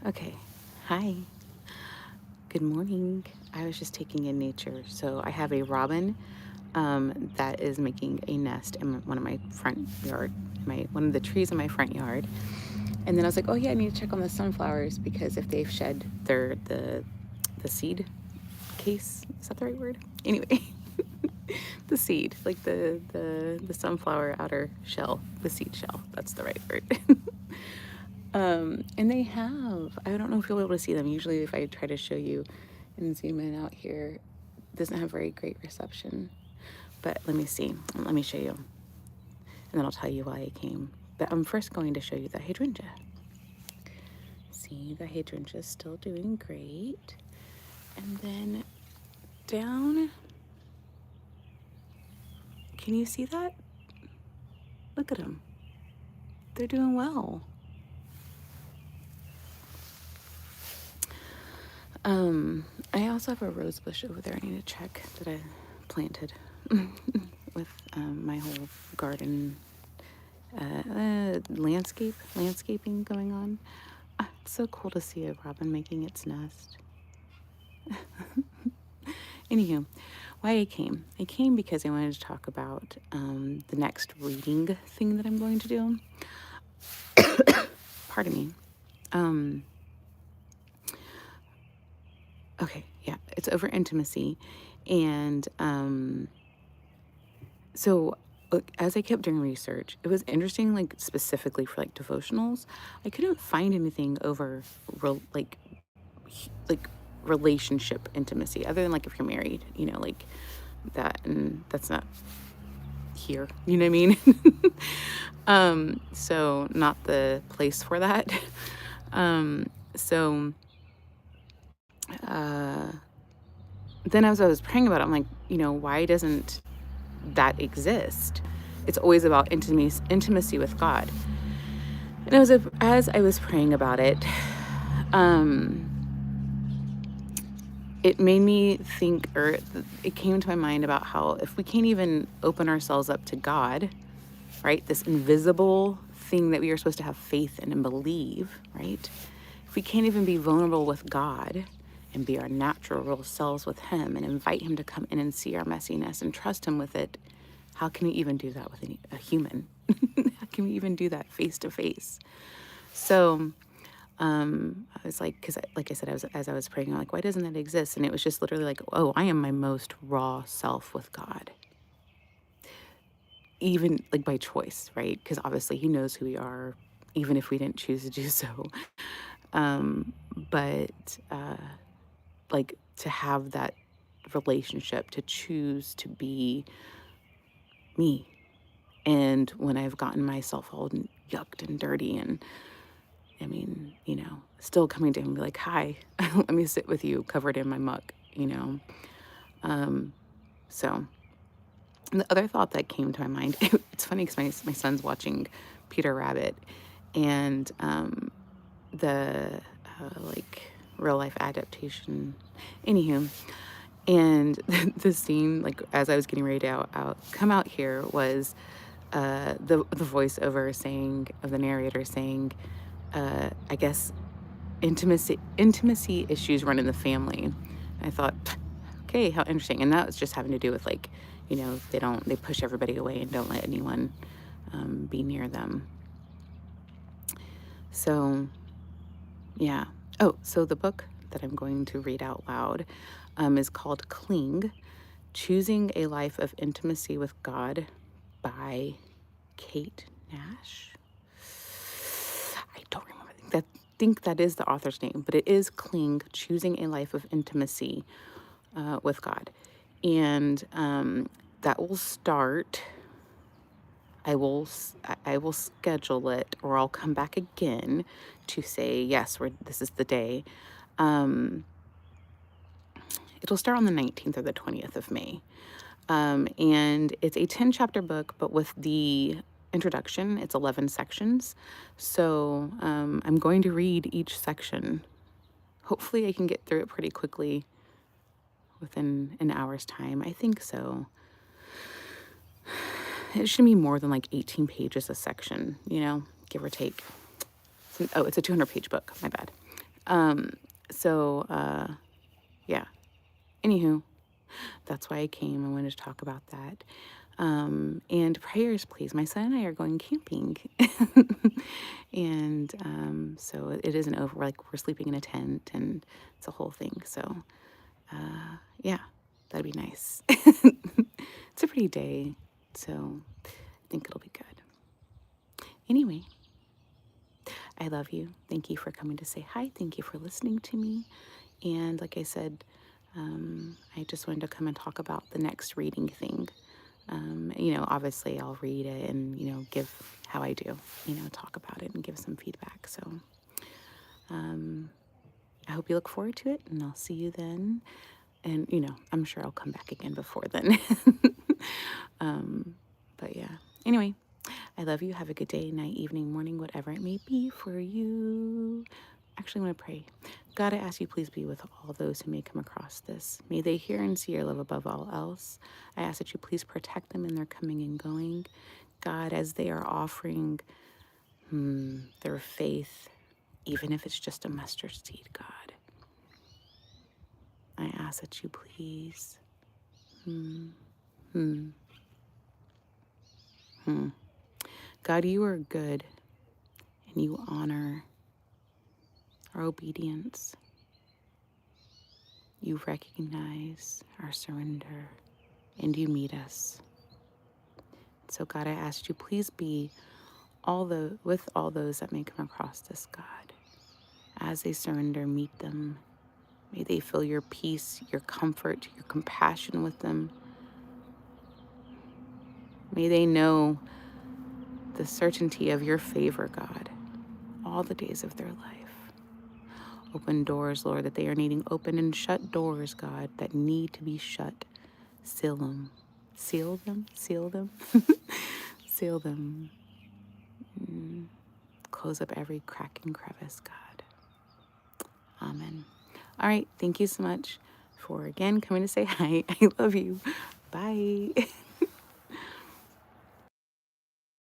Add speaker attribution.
Speaker 1: Okay. Hi. Good morning. I was just taking in nature. So I have a robin that is making a nest in one of my front yard, one of the trees in my front yard. And then I was like, oh yeah, I need to check on the sunflowers because if they've shed the seed case, is that the right word? Anyway, the seed, like the sunflower outer shell, the seed shell. That's the right word. And they have, I don't know if you'll be able to see them. Usually if I try to show you and zoom in out here, it doesn't have very great reception. But let me see. Let me show you. And then I'll tell you why I came. But I'm first going to show you the hydrangea. See, the hydrangea is still doing great. And then down, can you see that? Look at them. They're doing well. I also have a rose bush over there I need to check that I planted with my whole garden landscaping going on. It's so cool to see a robin making its nest. Anywho, why I came. I came because I wanted to talk about the next reading thing that I'm going to do. Pardon me. Okay, yeah, it's over intimacy. And so as I kept doing research, it was interesting, like specifically for like devotionals, I couldn't find anything over like relationship intimacy other than like if you're married, like that, and that's not here, you know what I mean? So not the place for that. So then as I was praying about it, I'm like, why doesn't that exist? It's always about intimacy with God. And as I was praying about it, it made me think, or it came to my mind about how if we can't even open ourselves up to God, right, this invisible thing that we are supposed to have faith in and believe, right, if we can't even be vulnerable with God and be our natural real selves with him and invite him to come in and see our messiness and trust him with it, how can we even do that with a human? How can we even do that face to face? So I was like, because like I said, as I was praying, I'm like, why doesn't that exist? And it was just literally like, oh, I am my most raw self with God, even like by choice, right? Because obviously he knows who we are, even if we didn't choose to do so. But like to have that relationship, to choose to be me. And when I've gotten myself all yucked and dirty and I mean, still coming to him and be like, hi, let me sit with you covered in my muck, So the other thought that came to my mind, it's funny because my son's watching Peter Rabbit and the like real life adaptation. Anywho, and the scene, like as I was getting ready to come out here, was the voiceover saying of the narrator saying, I guess intimacy issues run in the family. I thought, okay, how interesting. And that was just having to do with like, they push everybody away and don't let anyone be near them. So, yeah. Oh, so the book that I'm going to read out loud is called Cling, Choosing a Life of Intimacy with God by Kate Nash. I don't remember. I think that is the author's name, but it is Cling, Choosing a Life of Intimacy with God. And that will start. I will schedule it, or I'll come back again to say, yes, this is the day. It'll start on the 19th or the 20th of May. And it's a 10 chapter book, but with the introduction, it's 11 sections. So I'm going to read each section. Hopefully I can get through it pretty quickly within an hour's time. I think so. It shouldn't be more than like 18 pages a section, give or take. It's a 200-page book. My bad. Yeah. Anywho, that's why I came. I wanted to talk about that. And prayers, please. My son and I are going camping. And so it isn't over. Like, we're sleeping in a tent and it's a whole thing. So, yeah, that'd be nice. It's a pretty day. So I think it'll be good. Anyway, I love you. Thank you for coming to say hi. Thank you for listening to me. And like I said, I just wanted to come and talk about the next reading thing. Obviously I'll read it and, give how I do, talk about it and give some feedback. So I hope you look forward to it, and I'll see you then. And, I'm sure I'll come back again before then. But yeah, anyway, I love you. Have a good day, night, evening, morning, whatever it may be for you. Actually, I want to pray. God, I ask you, please be with all those who may come across this. May they hear and see your love above all else. I ask that you please protect them in their coming and going. God, as they are offering their faith, even if it's just a mustard seed, God, I ask that you please. God, you are good, and you honor our obedience. You recognize our surrender, and you meet us. So God, I ask you, please be with all those that may come across this, God. As they surrender, meet them. May they feel your peace, your comfort, your compassion with them. May they know the certainty of your favor, God, all the days of their life. Open doors, Lord, that they are needing open, and shut doors, God, that need to be shut. Seal them. Seal them? Seal them? Seal them. Close up every crack and crevice, God. Amen. All right. Thank you so much for, again, coming to say hi. I love you. Bye.